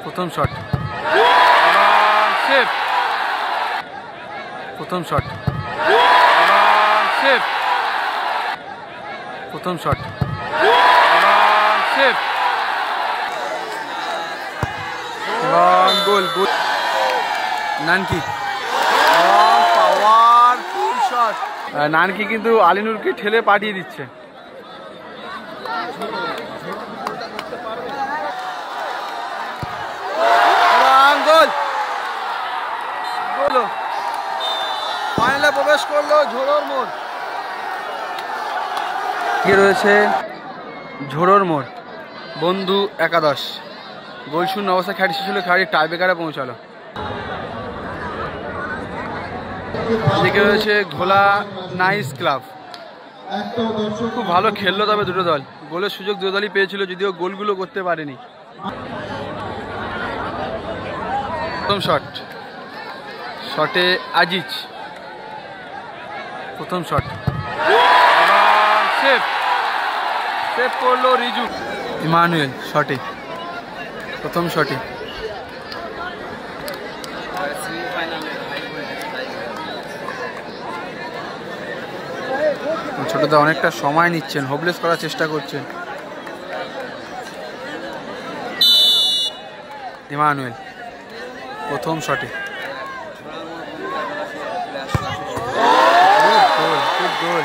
প্রথম shot, save. প্রথম shot, save. প্রথম শট, সেভ। এবং গোল। গোল নানকি, পাওয়ারফুল শট। নানকি কিন্তু আলিনুরকে ঠেলে পাঠিয়ে দিচ্ছে। গোল, গোল। ফাইনালে প্রবেশ করলো ঝোড়োর মোড়। রয়েছে ঝোড়োর মোড় বন্ধু একাদশ। গোল শূন্য অবস্থা খেলাটি শেষ হলো, খেলাটি টাইব্রেকারে পৌঁছালো। এদিকে রয়েছে ঘোলা নাইস ক্লাব। খুব ভালো খেললো তবে দুটো দল। গোলের সুযোগ দুটো দলই পেয়েছিল, যদিও গোলগুলো করতে পারেনি। প্রথম শট, শটে আজিজ। প্রথম শট, সেভ। সেভ করলো রিজু। ইমানুয়েল শটে, প্রথম শটে। ছোটদা অনেকটা সময় নিচ্ছেন, হোপলেস করার চেষ্টা করছেন। ইমানুয়েল প্রথম শটে, গোল।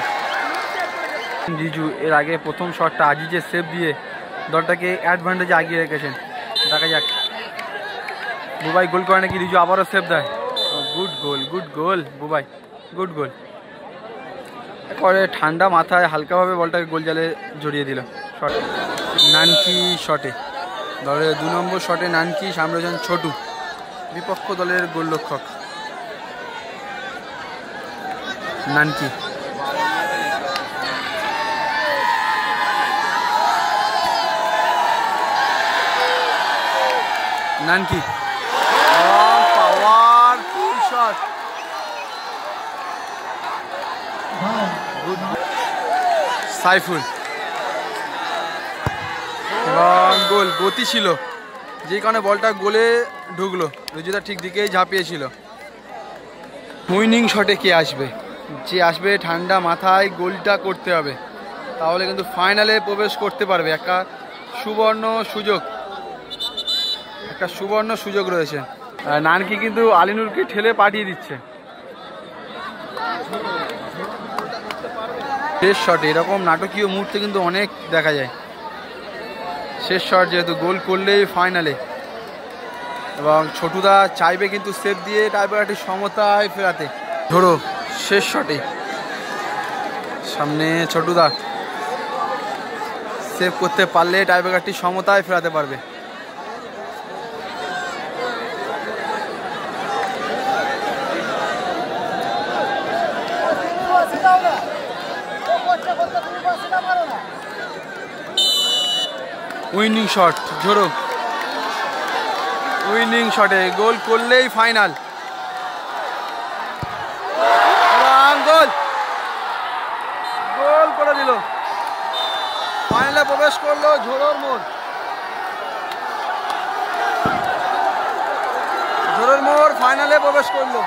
রিজু এর আগে প্রথম শটটা আজিজের সেভ দিয়ে দলটাকে অ্যাডভান্টেজে আগিয়ে রেখেছেন। দেখা যাক বুবাই গোল করে নাকি রিজু আবারও সেভ দেয়। গুড গোল, গুড গোল বুবাই, গুড গোল। পরে ঠান্ডা মাথায় হালকাভাবে বলটাকে গোল জালে জড়িয়ে দিল। শট, নানকি শটে। দলের 2 নম্বর শটে নানকি, সামনে রয়েছেন ছোটু, বিপক্ষ দলের গোলরক্ষক। Nanaki, Nanaki, powerful shot. সাইফুল এবং গোল। গতি ছিল, যে কারণে বলটা গোলে ঢুকলো। রুজিদা ঠিক দিকেই ঝাঁপিয়েছিল। উইনিং শটে কে আসবে? যে আসবে ঠান্ডা মাথায় গোলটা করতে হবে, তাহলে কিন্তু ফাইনালে প্রবেশ করতে পারবে। একটা সুবর্ণ সুযোগ রয়েছে। নানকি কিন্তু আলিনুরকে ঠেলে পাঠিয়ে দিচ্ছে। শেষ শটে এরকম নাটকীয় মুহূর্তে কিন্তু অনেক দেখা যায়। শেষ শট যেহেতু, গোল করলেই ফাইনালে। এবং ছোটুদা চাইবে কিন্তু সেভ দিয়ে টাইব্রেকারটি সমতায় ফেরাতে। ধরো শেষ শটে সামনে ছোটুদা সেভ করতে পারলে টাইব্রেকারটি সমতায় ফেরাতে পারবে। উইনিং শট ঝোড়ো, উইনিং শটে গোল করলেই ফাইনাল। গোল, গোল করে দিল। ফাইনালে প্রবেশ করলো ঝোড়োর মোড়। ঝোড়োর মোড় ফাইনালে প্রবেশ করলো।